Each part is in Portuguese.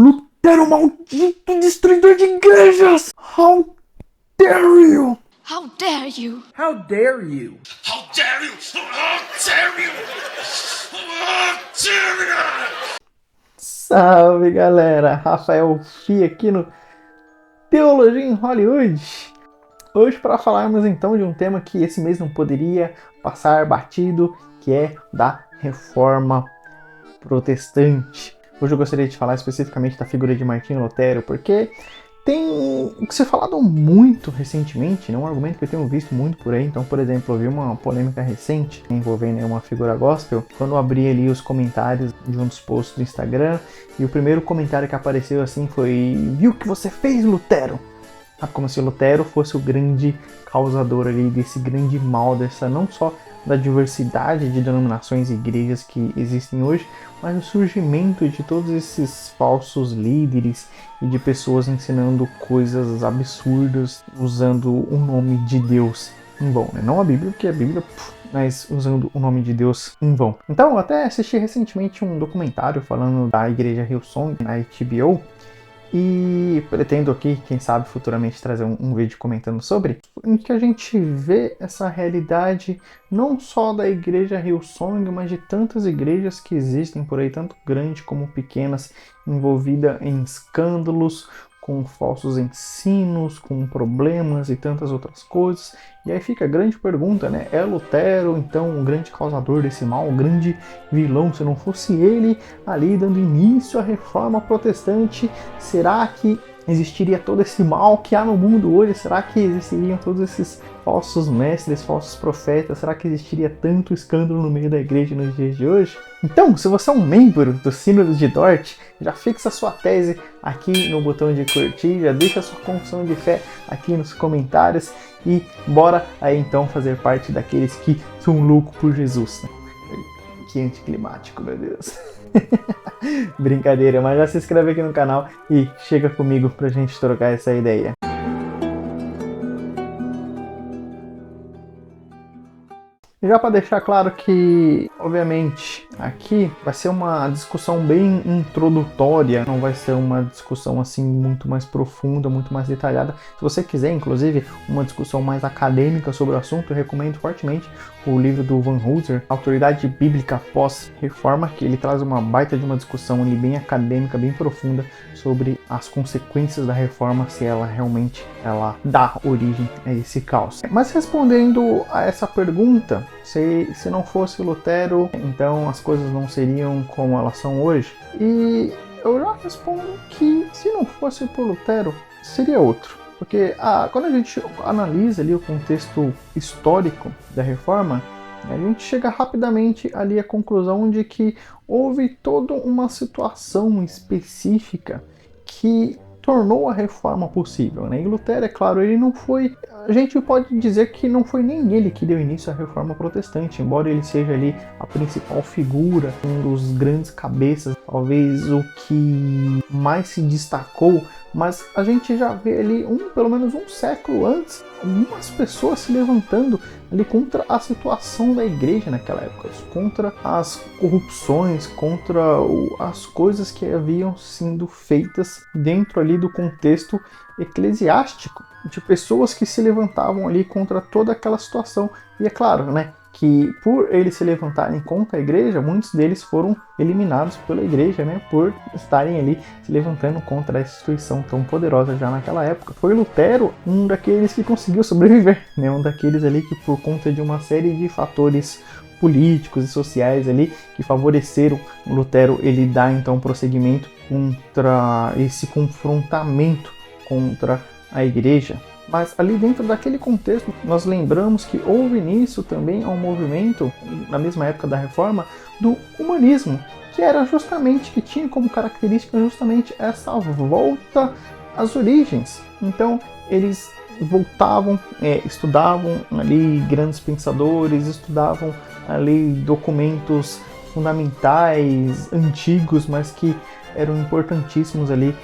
Lutero, maldito destruidor de igrejas! How dare you! How dare you? How dare you? How dare you! How dare you! How dare you! Salve, galera! Rafael Fi aqui no Teologia em Hollywood. Hoje para falarmos então de um tema que esse mês não poderia passar batido, que é da Reforma Protestante. Hoje eu gostaria de falar especificamente da figura de Martinho Lutero, porque tem se falado muito recentemente, né? Um argumento que eu tenho visto muito por aí. Então, por exemplo, eu vi uma polêmica recente envolvendo uma figura gospel, quando eu abri ali os comentários de um dos posts do Instagram, e o primeiro comentário que apareceu assim foi: viu o que você fez, Lutero? Como se Lutero fosse o grande causador ali desse grande mal, dessa não só da diversidade de denominações e igrejas que existem hoje, mas o surgimento de todos esses falsos líderes e de pessoas ensinando coisas absurdas usando o nome de Deus em vão, né? Não a Bíblia, porque a Bíblia, mas usando o nome de Deus em vão. Então, eu até assisti recentemente um documentário falando da igreja Hillsong na HBO, e pretendo aqui, quem sabe futuramente, trazer um vídeo comentando sobre, em que a gente vê essa realidade não só da igreja Hillsong, mas de tantas igrejas que existem por aí, tanto grandes como pequenas, envolvida em escândalos, com falsos ensinos, com problemas e tantas outras coisas. E aí fica a grande pergunta, né? É Lutero, então, o grande causador desse mal, o grande vilão? Se não fosse ele ali dando início à Reforma Protestante, será que existiria todo esse mal que há no mundo hoje? Será que existiriam todos esses falsos mestres, falsos profetas? Será que existiria tanto escândalo no meio da igreja nos dias de hoje? Então, se você é um membro do Sínodo de Dort, já fixa sua tese aqui no botão de curtir, já deixa sua confissão de fé aqui nos comentários e bora aí então fazer parte daqueles que são loucos por Jesus, né? Que anticlimático, meu Deus. Brincadeira, mas já se inscreve aqui no canal e chega comigo pra gente trocar essa ideia. Já para deixar claro que, obviamente, aqui vai ser uma discussão bem introdutória, não vai ser uma discussão assim muito mais profunda, muito mais detalhada. Se você quiser, inclusive, uma discussão mais acadêmica sobre o assunto, eu recomendo fortemente o livro do Van Hooser, Autoridade Bíblica Pós-Reforma, que ele traz uma baita de uma discussão ali bem acadêmica, bem profunda sobre as consequências da reforma, se ela realmente dá origem a esse caos. Mas respondendo a essa pergunta, se não fosse Lutero, então as coisas não seriam como elas são hoje? E eu já respondo que se não fosse por Lutero, seria outro. Porque quando a gente analisa ali o contexto histórico da reforma, a gente chega rapidamente ali à conclusão de que houve toda uma situação específica que tornou a reforma possível, né? E Lutero, é claro, ele não foi... A gente pode dizer que não foi nem ele que deu início à reforma protestante, embora ele seja ali a principal figura, um dos grandes cabeças, talvez o que mais se destacou, mas a gente já vê ali, pelo menos um século antes, algumas pessoas se levantando ali contra a situação da igreja naquela época, contra as corrupções, contra as coisas que haviam sido feitas dentro ali do contexto eclesiástico, de pessoas que se levantavam ali contra toda aquela situação. E é claro, né, que por eles se levantarem contra a igreja, muitos deles foram eliminados pela igreja, né, por estarem ali se levantando contra a instituição tão poderosa já naquela época. Foi Lutero um daqueles que conseguiu sobreviver, né, um daqueles ali que, por conta de uma série de fatores políticos e sociais ali que favoreceram Lutero, ele dá então prosseguimento contra esse confrontamento contra a igreja. Mas ali dentro daquele contexto, nós lembramos que houve início também a um movimento, na mesma época da Reforma, do humanismo, que era justamente, que tinha como característica justamente essa volta às origens. Então, eles voltavam, estudavam ali grandes pensadores, estudavam ali documentos fundamentais, antigos, mas que eram importantíssimos ali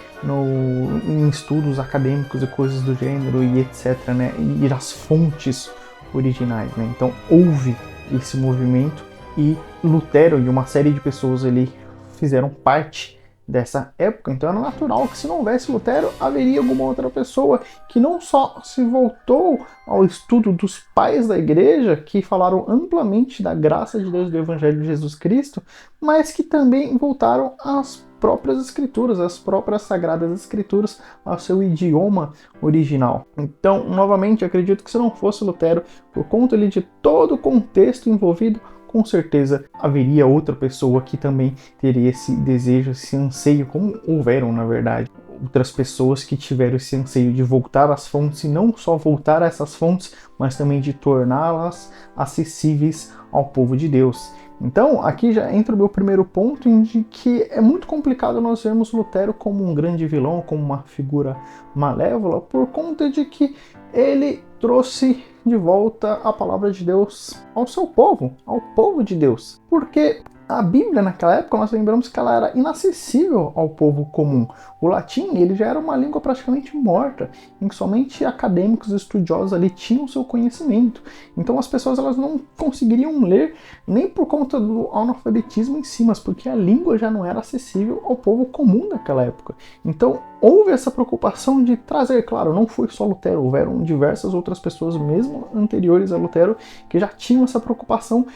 em estudos acadêmicos e coisas do gênero e etc, né? E as fontes originais, né? Então houve esse movimento e Lutero e uma série de pessoas ali fizeram parte dessa época. Então era natural que, se não houvesse Lutero, haveria alguma outra pessoa que não só se voltou ao estudo dos pais da igreja, que falaram amplamente da graça de Deus e do Evangelho de Jesus Cristo, mas que também voltaram às próprias escrituras, às próprias sagradas escrituras, ao seu idioma original. Então, novamente, acredito que, se não fosse Lutero, por conta de todo o contexto envolvido, com certeza haveria outra pessoa que também teria esse desejo, esse anseio, como houveram, na verdade, outras pessoas que tiveram esse anseio de voltar às fontes, e não só voltar a essas fontes, mas também de torná-las acessíveis ao povo de Deus. Então, aqui já entra o meu primeiro ponto, em que é muito complicado nós vermos Lutero como um grande vilão, como uma figura malévola, por conta de que ele trouxe de volta a palavra de Deus ao seu povo, ao povo de Deus. Porque a Bíblia, naquela época, nós lembramos que ela era inacessível ao povo comum. O latim, ele já era uma língua praticamente morta, em que somente acadêmicos e estudiosos ali tinham seu conhecimento. Então as pessoas, elas não conseguiriam ler, nem por conta do analfabetismo em si, mas porque a língua já não era acessível ao povo comum naquela época. Então houve essa preocupação de trazer, claro, não foi só Lutero, houveram diversas outras pessoas, mesmo anteriores a Lutero, que já tinham essa preocupação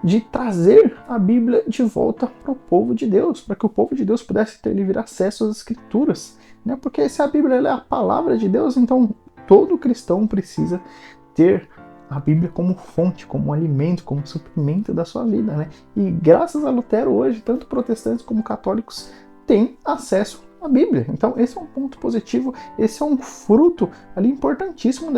de trazer a Bíblia de volta para o povo de Deus, para que o povo de Deus pudesse ter livre acesso às Escrituras, né? Porque se a Bíblia é a palavra de Deus, então todo cristão precisa ter a Bíblia como fonte, como alimento, como suprimento da sua vida, né? E graças a Lutero, hoje, tanto protestantes como católicos têm acesso à Bíblia. Então esse é um ponto positivo, esse é um fruto ali importantíssimo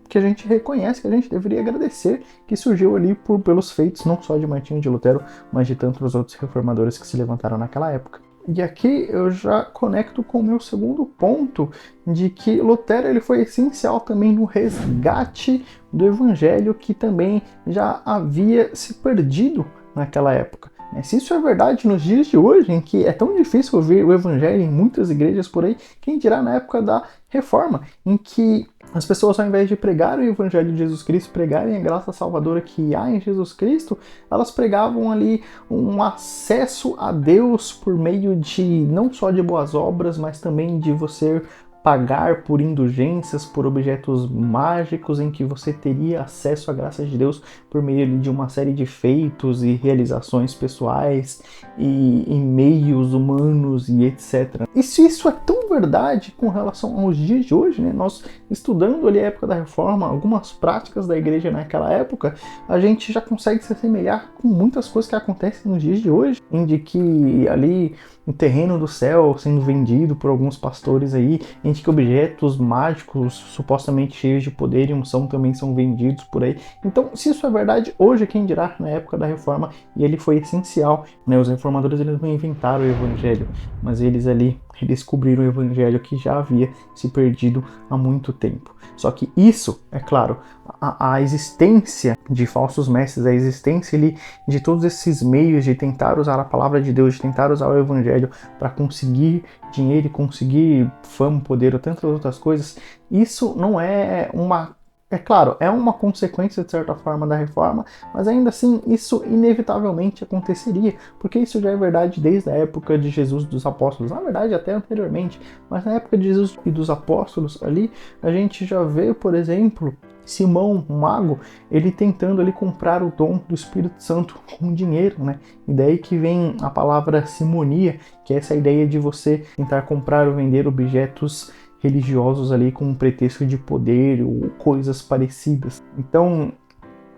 que a gente reconhece, que a gente deveria agradecer, que surgiu ali pelos feitos não só de Martinho de Lutero, mas de tantos outros reformadores que se levantaram naquela época. E aqui eu já conecto com o meu segundo ponto, de que Lutero, ele foi essencial também no resgate do Evangelho, que também já havia se perdido naquela época. Se isso é verdade nos dias de hoje, em que é tão difícil ouvir o Evangelho em muitas igrejas por aí, quem dirá na época da Reforma, em que as pessoas, ao invés de pregarem o Evangelho de Jesus Cristo, pregarem a graça salvadora que há em Jesus Cristo, elas pregavam ali um acesso a Deus por meio de, não só de boas obras, mas também de você pagar por indulgências, por objetos mágicos, em que você teria acesso à graça de Deus por meio de uma série de feitos e realizações pessoais e meios humanos e etc. E se isso é tão verdade com relação aos dias de hoje, né? Nós estudando ali a época da Reforma, algumas práticas da igreja naquela época, a gente já consegue se assemelhar com muitas coisas que acontecem nos dias de hoje, em que ali o terreno do céu sendo vendido por alguns pastores aí, em que objetos mágicos supostamente cheios de poder e unção também são vendidos por aí. Então, se isso é verdade, hoje quem dirá na época da Reforma, e ele foi essencial, né? Os reformadores, eles não inventaram o Evangelho, mas eles ali redescobriram o Evangelho que já havia se perdido há muito tempo. Só que isso, é claro, a existência de falsos mestres, a existência ali de todos esses meios de tentar usar a palavra de Deus, de tentar usar o Evangelho para conseguir dinheiro e conseguir fama, poder ou tantas outras coisas, isso não é uma... É claro, é uma consequência, de certa forma, da Reforma, mas ainda assim isso inevitavelmente aconteceria, porque isso já é verdade desde a época de Jesus e dos apóstolos, na verdade até anteriormente, mas na época de Jesus e dos apóstolos ali, a gente já vê, por exemplo, Simão, um mago, ele tentando ali comprar o dom do Espírito Santo com dinheiro, né? E daí que vem a palavra simonia, que é essa ideia de você tentar comprar ou vender objetos religiosos ali com um pretexto de poder ou coisas parecidas. Então,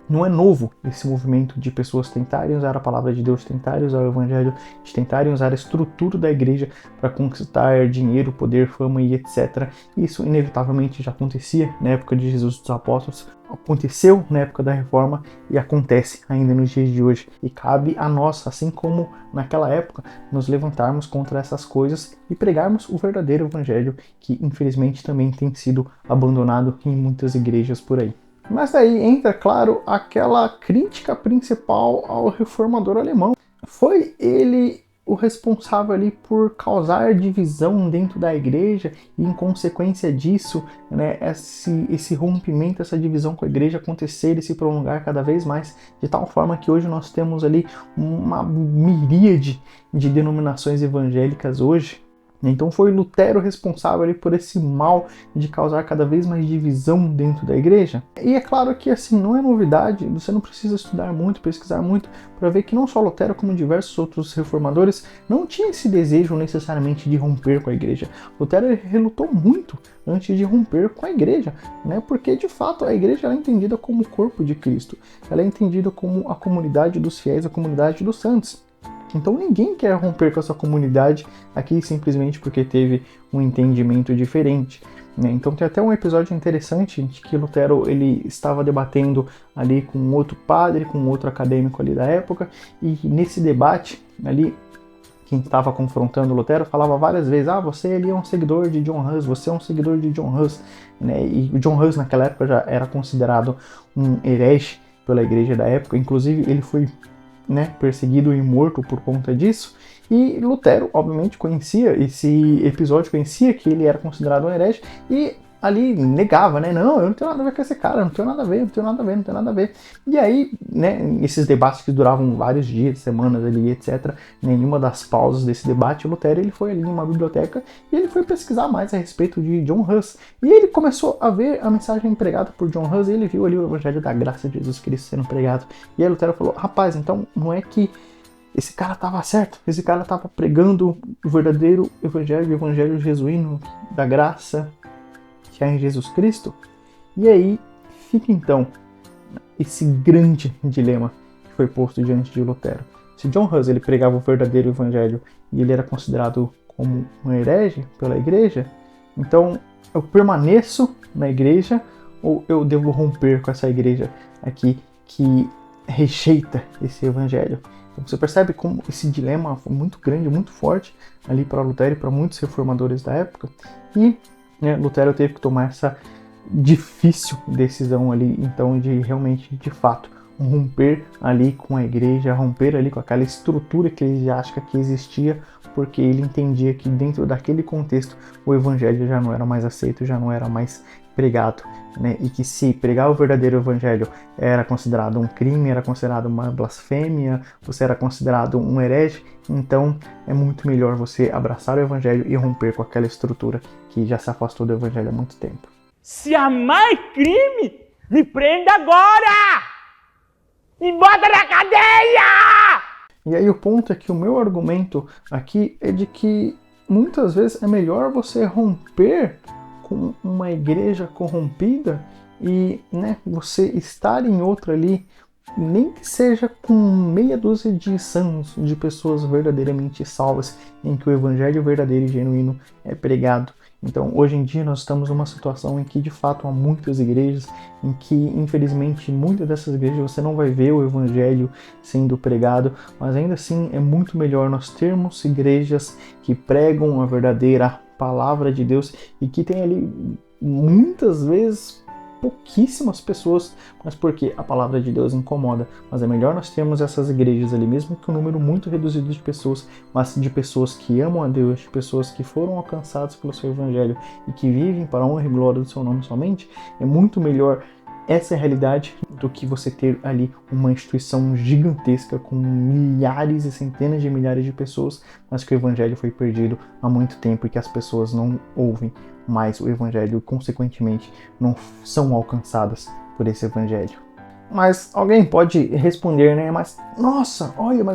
não é novo esse movimento de pessoas tentarem usar a palavra de Deus, tentarem usar o Evangelho, de tentarem usar a estrutura da igreja para conquistar dinheiro, poder, fama e etc. Isso inevitavelmente já acontecia na época de Jesus e dos apóstolos, aconteceu na época da Reforma e acontece ainda nos dias de hoje. E cabe a nós, assim como naquela época, nos levantarmos contra essas coisas e pregarmos o verdadeiro Evangelho, que infelizmente também tem sido abandonado em muitas igrejas por aí. Mas daí entra, claro, aquela crítica principal ao reformador alemão. Foi ele o responsável ali por causar divisão dentro da igreja e, em consequência disso, né, esse rompimento, essa divisão com a igreja acontecer e se prolongar cada vez mais, de tal forma que hoje nós temos ali uma miríade de denominações evangélicas hoje. Então foi Lutero responsável ali por esse mal de causar cada vez mais divisão dentro da igreja. E é claro que assim, não é novidade, você não precisa estudar muito, pesquisar muito, para ver que não só Lutero, como diversos outros reformadores, não tinha esse desejo necessariamente de romper com a igreja. Lutero relutou muito antes de romper com a igreja, né? Porque de fato a igreja ela é entendida como o corpo de Cristo, ela é entendida como a comunidade dos fiéis, a comunidade dos santos. Então ninguém quer romper com essa comunidade aqui simplesmente porque teve um entendimento diferente, né? Então tem até um episódio interessante de que Lutero ele estava debatendo ali com outro padre, com outro acadêmico ali da época, e nesse debate ali quem estava confrontando Lutero falava várias vezes: você ali é um seguidor de John Hus, você é um seguidor de John Hus, né? E o John Hus naquela época já era considerado um herege pela igreja da época, inclusive ele foi, né, perseguido e morto por conta disso. E Lutero, obviamente, conhecia esse episódio, conhecia que ele era considerado um herege e ali negava, né? Não, eu não tenho nada a ver com esse cara, não tenho nada a ver, não tenho nada a ver, não tenho nada a ver. E aí, né, esses debates que duravam vários dias, semanas ali, etc., nenhuma das pausas desse debate, Lutero ele foi ali em uma biblioteca e ele foi pesquisar mais a respeito de John Hus. E ele começou a ver a mensagem pregada por John Hus e ele viu ali o evangelho da graça de Jesus Cristo sendo pregado. E aí Lutero falou: rapaz, então não é que esse cara estava certo, esse cara estava pregando o verdadeiro evangelho, o evangelho jesuíno da graça que há em Jesus Cristo? E aí fica então esse grande dilema que foi posto diante de Lutero. Se John Hus ele pregava o verdadeiro evangelho e ele era considerado como um herege pela igreja, então eu permaneço na igreja ou eu devo romper com essa igreja aqui que rejeita esse evangelho? Então você percebe como esse dilema foi muito grande, muito forte ali para Lutero e para muitos reformadores da época. E Lutero teve que tomar essa difícil decisão ali, então, de realmente, de fato, romper ali com a igreja, romper ali com aquela estrutura eclesiástica que existia, porque ele entendia que dentro daquele contexto o evangelho já não era mais aceito, já não era mais pregado, né? E que se pregar o verdadeiro evangelho era considerado um crime, era considerado uma blasfêmia, você era considerado um herege, então é muito melhor você abraçar o evangelho e romper com aquela estrutura que já se afastou do evangelho há muito tempo. Se amar é crime, me prenda agora! Me bota na cadeia! E aí o ponto é que o meu argumento aqui é de que muitas vezes é melhor você romper com uma igreja corrompida e, né, você estar em outra ali, nem que seja com meia dúzia de sãos, de pessoas verdadeiramente salvas, em que o evangelho verdadeiro e genuíno é pregado. Então, hoje em dia, nós estamos numa situação em que, de fato, há muitas igrejas, em que, infelizmente, muitas dessas igrejas você não vai ver o evangelho sendo pregado, mas ainda assim é muito melhor nós termos igrejas que pregam a verdadeira palavra de Deus e que tem ali, muitas vezes, pouquíssimas pessoas, mas porque a palavra de Deus incomoda. Mas é melhor nós termos essas igrejas ali, mesmo que um número muito reduzido de pessoas, mas de pessoas que amam a Deus, de pessoas que foram alcançadas pelo seu evangelho e que vivem para a honra e glória do seu nome somente. É muito melhor essa realidade do que você ter ali uma instituição gigantesca com milhares e centenas de milhares de pessoas, mas que o evangelho foi perdido há muito tempo e que as pessoas não ouvem mais o evangelho e, consequentemente, não são alcançadas por esse evangelho. Mas alguém pode responder, né? Mas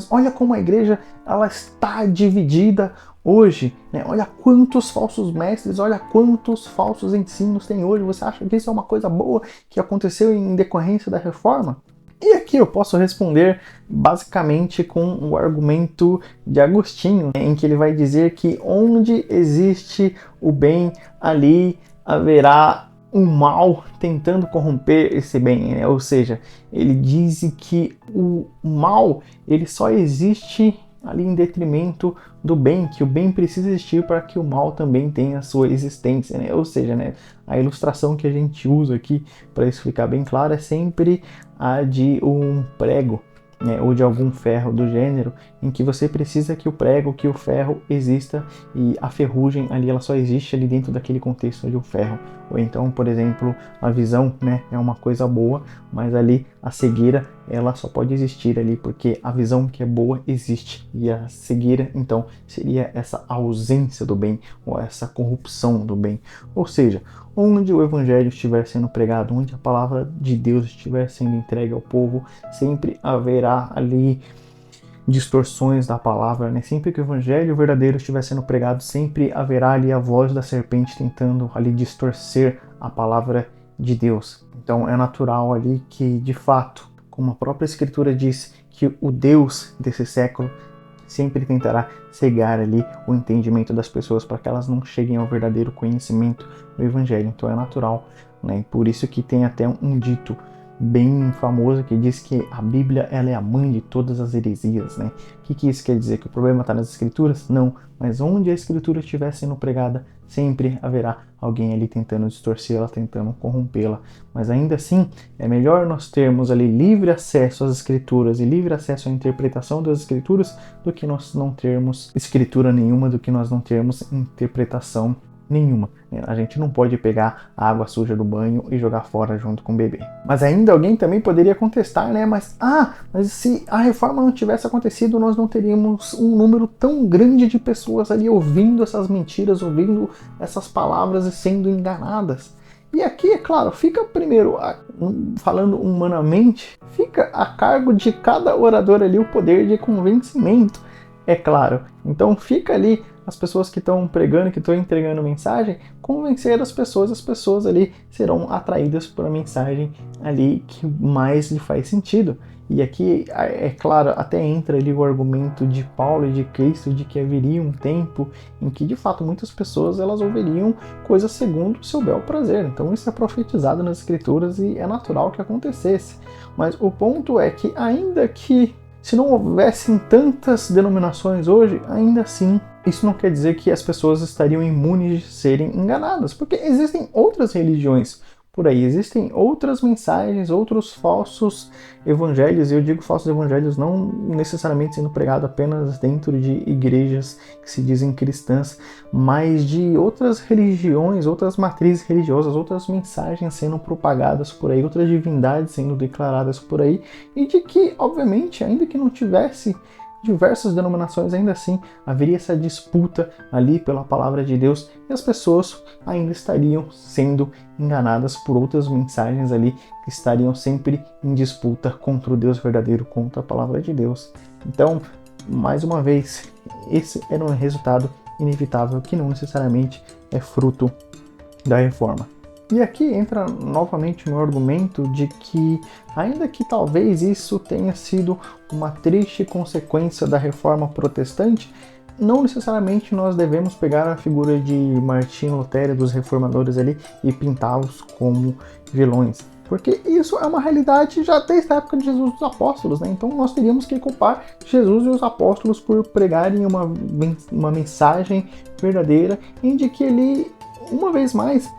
olha como a igreja ela está dividida hoje, né? Olha quantos falsos mestres, olha quantos falsos ensinos tem hoje. Você acha que isso é uma coisa boa que aconteceu em decorrência da reforma? E aqui eu posso responder basicamente com o argumento de Agostinho, em que ele vai dizer que onde existe o bem, ali haverá um mal tentando corromper esse bem, né? Ou seja, ele diz que o mal ele só existe ali em detrimento do bem, que o bem precisa existir para que o mal também tenha a sua existência, né? Ou seja, né, a ilustração que a gente usa aqui para isso ficar bem claro é sempre a de um prego, né, ou de algum ferro do gênero, em que você precisa que o prego, que o ferro exista e a ferrugem ali ela só existe ali dentro daquele contexto de um ferro. Ou então, por exemplo, a visão, né, é uma coisa boa, mas ali a cegueira ela só pode existir ali porque a visão que é boa existe e a cegueira então seria essa ausência do bem ou essa corrupção do bem. Ou seja, onde o evangelho estiver sendo pregado, onde a palavra de Deus estiver sendo entregue ao povo, sempre haverá ali distorções da palavra, né? Sempre que o evangelho verdadeiro estiver sendo pregado, sempre haverá ali a voz da serpente tentando ali distorcer a palavra de Deus. Então é natural ali que, de fato, como a própria escritura diz, que o Deus desse século sempre tentará cegar ali o entendimento das pessoas para que elas não cheguem ao verdadeiro conhecimento do evangelho. Então é natural, né? E por isso que tem até um dito bem famoso que diz que a Bíblia ela é a mãe de todas as heresias, né? O que isso quer dizer? Que o problema está nas escrituras? Não, mas onde a escritura estiver sendo pregada, sempre haverá alguém ali tentando distorcê-la, tentando corrompê-la. Mas ainda assim, é melhor nós termos ali livre acesso às escrituras e livre acesso à interpretação das escrituras do que nós não termos escritura nenhuma, do que nós não termos interpretação nenhuma. A gente não pode pegar a água suja do banho e jogar fora junto com o bebê. Mas ainda alguém também poderia contestar, né? Mas se a reforma não tivesse acontecido, nós não teríamos um número tão grande de pessoas ali ouvindo essas mentiras, ouvindo essas palavras e sendo enganadas. E aqui, é claro, fica primeiro, falando humanamente, fica a cargo de cada orador ali o poder de convencimento, é claro. Então fica ali as pessoas que estão pregando, que estão entregando mensagem, convencer as pessoas ali serão atraídas por a mensagem ali que mais lhe faz sentido. E aqui, é claro, até entra ali o argumento de Paulo e de Cristo de que haveria um tempo em que, de fato, muitas pessoas elas ouviriam coisas segundo o seu bel prazer. Então isso é profetizado nas Escrituras e é natural que acontecesse. Mas o ponto é que, ainda que se não houvessem tantas denominações hoje, ainda assim, isso não quer dizer que as pessoas estariam imunes de serem enganadas, porque existem outras religiões por aí, existem outras mensagens, outros falsos evangelhos, e eu digo falsos evangelhos não necessariamente sendo pregado apenas dentro de igrejas que se dizem cristãs, mas de outras religiões, outras matrizes religiosas, outras mensagens sendo propagadas por aí, outras divindades sendo declaradas por aí, e de que, obviamente, ainda que não tivesse diversas denominações, ainda assim haveria essa disputa ali pela palavra de Deus e as pessoas ainda estariam sendo enganadas por outras mensagens ali que estariam sempre em disputa contra o Deus verdadeiro, contra a palavra de Deus. Então, mais uma vez, esse era um resultado inevitável que não necessariamente é fruto da reforma. E aqui entra novamente o meu argumento de que, ainda que talvez isso tenha sido uma triste consequência da reforma protestante, não necessariamente nós devemos pegar a figura de Martinho Lutero, dos reformadores ali, e pintá-los como vilões. Porque isso é uma realidade já desde a época de Jesus e dos apóstolos, né? Então nós teríamos que culpar Jesus e os apóstolos por pregarem uma mensagem verdadeira, em de que ele, uma vez mais,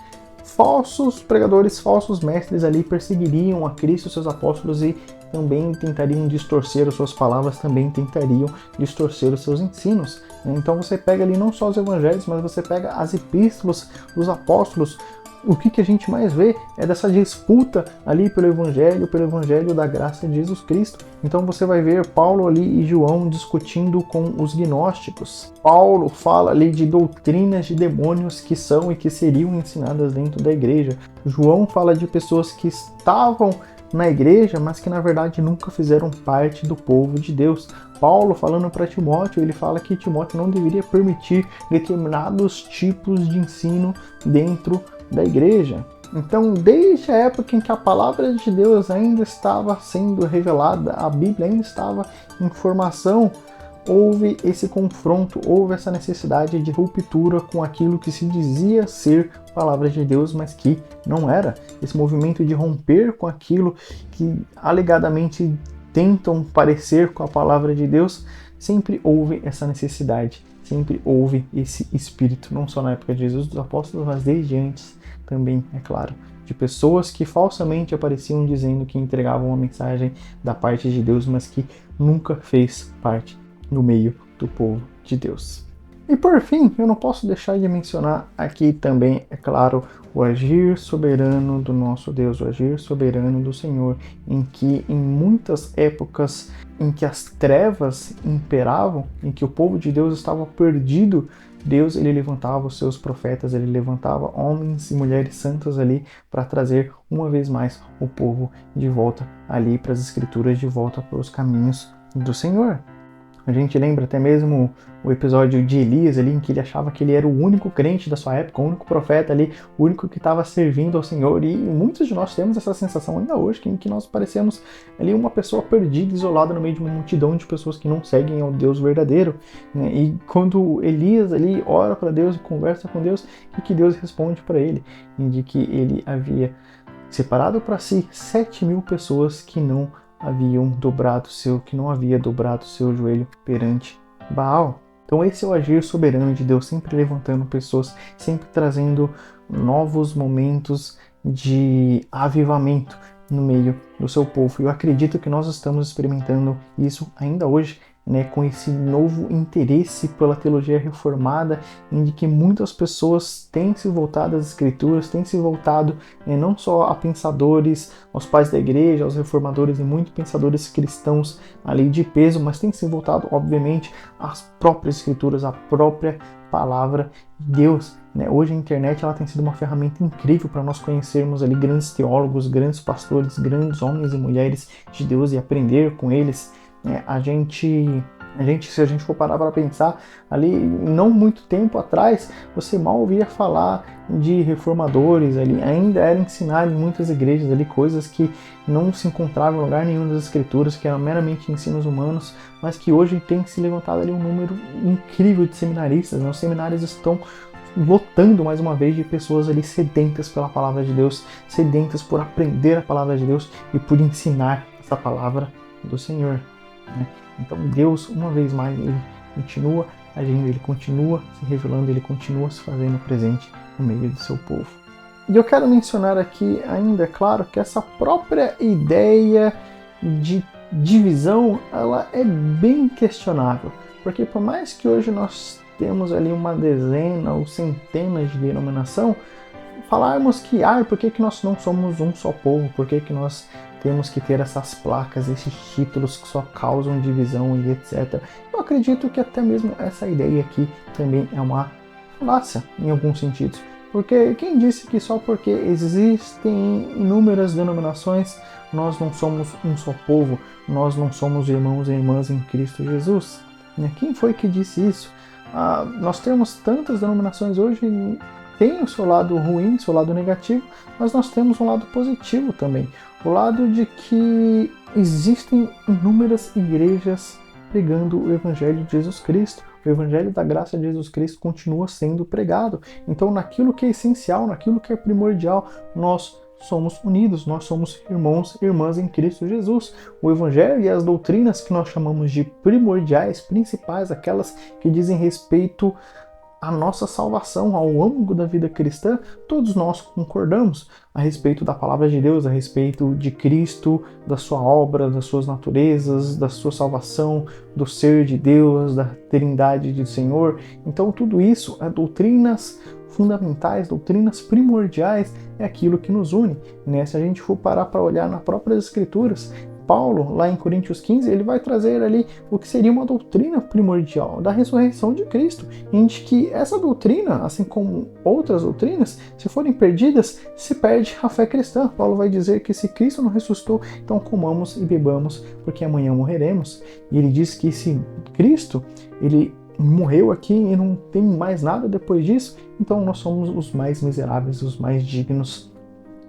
falsos pregadores, falsos mestres ali perseguiriam a Cristo e seus apóstolos e também tentariam distorcer as suas palavras, também tentariam distorcer os seus ensinos. Então você pega ali não só os evangelhos, mas você pega as epístolas dos apóstolos. O que a gente mais vê é dessa disputa ali pelo evangelho da graça de Jesus Cristo. Então você vai ver Paulo ali e João discutindo com os gnósticos. Paulo fala ali de doutrinas de demônios que são e que seriam ensinadas dentro da igreja. João fala de pessoas que estavam na igreja, mas que na verdade nunca fizeram parte do povo de Deus. Paulo, falando para Timóteo, ele fala que Timóteo não deveria permitir determinados tipos de ensino dentro da igreja. Então, desde a época em que a palavra de Deus ainda estava sendo revelada, a Bíblia ainda estava em formação, houve esse confronto, houve essa necessidade de ruptura com aquilo que se dizia ser palavra de Deus, mas que não era. Esse movimento de romper com aquilo que alegadamente tentam parecer com a palavra de Deus, sempre houve essa necessidade. sempre houve esse espírito, não só na época de Jesus dos apóstolos, mas desde antes também, é claro, de pessoas que falsamente apareciam dizendo que entregavam uma mensagem da parte de Deus, mas que nunca fez parte do meio do povo de Deus. E por fim, eu não posso deixar de mencionar aqui também, é claro, o agir soberano do nosso Deus, o agir soberano do Senhor, em que em muitas épocas em que as trevas imperavam, em que o povo de Deus estava perdido, Deus ele levantava os seus profetas, ele levantava homens e mulheres santas ali para trazer uma vez mais o povo de volta ali para as Escrituras, de volta para os caminhos do Senhor. A gente lembra até mesmo o episódio de Elias ali, em que ele achava que ele era o único crente da sua época, o único profeta ali, o único que estava servindo ao Senhor. E muitos de nós temos essa sensação ainda hoje, em que nós parecemos ali uma pessoa perdida, isolada no meio de uma multidão de pessoas que não seguem ao Deus verdadeiro, né? E quando Elias ali ora para Deus e conversa com Deus, o que Deus responde para ele? De que ele havia separado para si 7.000 pessoas que não havia dobrado seu joelho perante Baal. Então esse é o agir soberano de Deus, sempre levantando pessoas, sempre trazendo novos momentos de avivamento no meio do seu povo. Eu acredito que nós estamos experimentando isso ainda hoje, né, com esse novo interesse pela teologia reformada, em que muitas pessoas têm se voltado às Escrituras, têm se voltado não só a pensadores, aos pais da igreja, aos reformadores e muitos pensadores cristãos ali de peso, mas têm se voltado, obviamente, às próprias Escrituras, à própria palavra de Deus. Hoje a internet ela tem sido uma ferramenta incrível para nós conhecermos ali grandes teólogos, grandes pastores, grandes homens e mulheres de Deus e aprender com eles. Se a gente for parar para pensar, ali não muito tempo atrás, você mal ouvia falar de reformadores, ali ainda era ensinado em muitas igrejas ali coisas que não se encontravam em lugar nenhum das Escrituras, que eram meramente ensinos humanos, mas que hoje tem se levantado ali um número incrível de seminaristas, né? Os seminários estão lotando mais uma vez de pessoas ali sedentas pela palavra de Deus, sedentas por aprender a palavra de Deus e por ensinar essa palavra do Senhor. Então Deus, uma vez mais, ele continua agindo, ele continua se revelando, ele continua se fazendo presente no meio do seu povo. E eu quero mencionar aqui ainda, é claro, que essa própria ideia de divisão, ela é bem questionável, porque por mais que hoje nós temos ali uma dezena ou centenas de denominação, falarmos que, por que nós não somos um só povo, por que nós temos que ter essas placas, esses títulos que só causam divisão e etc. Eu acredito que até mesmo essa ideia aqui também é uma falácia em alguns sentidos. Porque quem disse que só porque existem inúmeras denominações nós não somos um só povo, nós não somos irmãos e irmãs em Cristo Jesus? Quem foi que disse isso? Nós temos tantas denominações hoje, tem o seu lado ruim, seu lado negativo, mas nós temos um lado positivo também. O lado de que existem inúmeras igrejas pregando o Evangelho de Jesus Cristo. O Evangelho da graça de Jesus Cristo continua sendo pregado. Então, naquilo que é essencial, naquilo que é primordial, nós somos unidos, nós somos irmãos e irmãs em Cristo Jesus. O Evangelho e as doutrinas que nós chamamos de primordiais, principais, aquelas que dizem respeito à nossa salvação, ao âmago da vida cristã, todos nós concordamos a respeito da palavra de Deus, a respeito de Cristo, da sua obra, das suas naturezas, da sua salvação, do ser de Deus, da trindade do Senhor. Então tudo isso é doutrinas fundamentais, doutrinas primordiais, é aquilo que nos une. Se a gente for parar para olhar nas próprias Escrituras, Paulo, lá em Coríntios 15, ele vai trazer ali o que seria uma doutrina primordial da ressurreição de Cristo, em que essa doutrina, assim como outras doutrinas, se forem perdidas, se perde a fé cristã. Paulo vai dizer que se Cristo não ressuscitou, então comamos e bebamos, porque amanhã morreremos. E ele diz que se Cristo, ele morreu aqui e não tem mais nada depois disso, então nós somos os mais miseráveis, os mais dignos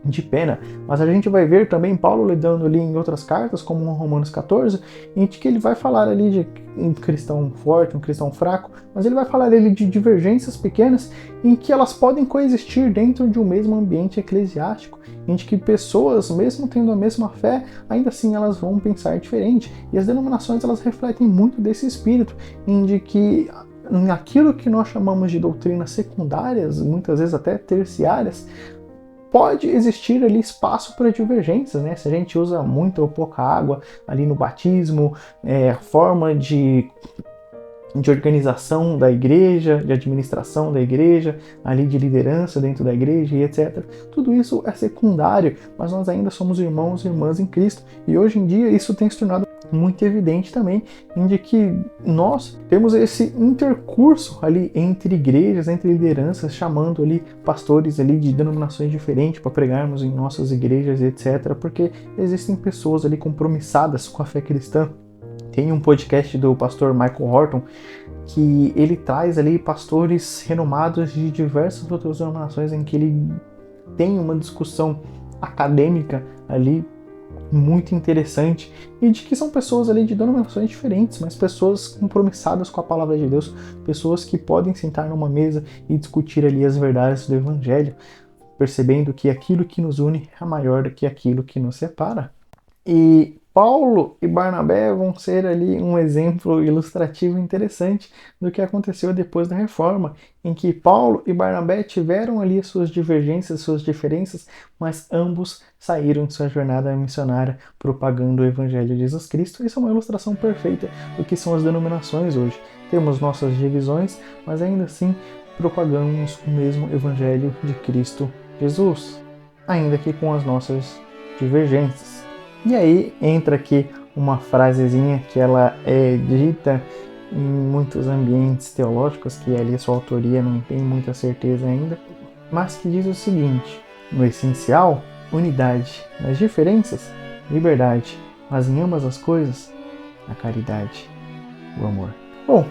de pena. Mas a gente vai ver também Paulo lidando ali em outras cartas, como no Romanos 14, em que ele vai falar ali de um cristão forte, um cristão fraco, mas ele vai falar ali de divergências pequenas em que elas podem coexistir dentro de um mesmo ambiente eclesiástico, em que pessoas, mesmo tendo a mesma fé, ainda assim elas vão pensar diferente. E as denominações, elas refletem muito desse espírito, em de que naquilo que nós chamamos de doutrinas secundárias, muitas vezes até terciárias, pode existir ali espaço para divergências, né? Se a gente usa muita ou pouca água ali no batismo, a forma de organização da igreja, de administração da igreja, ali de liderança dentro da igreja e etc. Tudo isso é secundário, mas nós ainda somos irmãos e irmãs em Cristo. E hoje em dia isso tem se tornado muito evidente também, de que nós temos esse intercurso ali entre igrejas, entre lideranças, chamando ali pastores ali de denominações diferentes para pregarmos em nossas igrejas e etc. Porque existem pessoas ali compromissadas com a fé cristã. Tem um podcast do pastor Michael Horton que ele traz ali pastores renomados de diversas outras denominações em que ele tem uma discussão acadêmica ali muito interessante e de que são pessoas ali de denominações diferentes, mas pessoas compromissadas com a palavra de Deus, pessoas que podem sentar numa mesa e discutir ali as verdades do Evangelho, percebendo que aquilo que nos une é maior do que aquilo que nos separa. E Paulo e Barnabé vão ser ali um exemplo ilustrativo interessante do que aconteceu depois da Reforma, em que Paulo e Barnabé tiveram ali suas divergências, suas diferenças, mas ambos saíram de sua jornada missionária propagando o Evangelho de Jesus Cristo. Isso é uma ilustração perfeita do que são as denominações hoje. Temos nossas divisões, mas ainda assim propagamos o mesmo Evangelho de Cristo Jesus, ainda que com as nossas divergências. E aí entra aqui uma frasezinha que ela é dita em muitos ambientes teológicos, que ali a sua autoria não tem muita certeza ainda, mas que diz o seguinte: no essencial, unidade; nas diferenças, liberdade; mas em ambas as coisas, a caridade, o amor. Bom,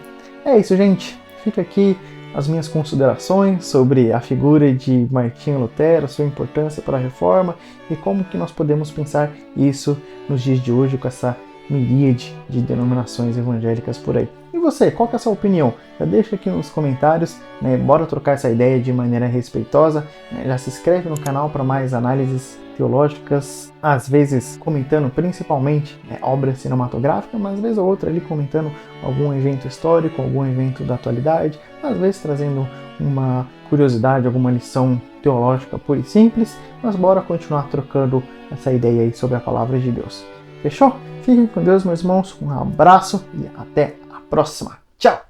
é isso, gente. Fica aqui as minhas considerações sobre a figura de Martinho Lutero, sua importância para a Reforma e como que nós podemos pensar isso nos dias de hoje com essa miríade de denominações evangélicas por aí. E você, qual que é a sua opinião? Já deixa aqui nos comentários, né? Bora trocar essa ideia de maneira respeitosa, né? Já se inscreve no canal para mais análises teológicas, às vezes comentando principalmente obras cinematográficas, mas às vezes ou outra ali comentando algum evento histórico, algum evento da atualidade, às vezes trazendo uma curiosidade, alguma lição teológica pura e simples, mas bora continuar trocando essa ideia aí sobre a palavra de Deus. Fechou? Fiquem com Deus, meus irmãos, um abraço e até a próxima. Tchau!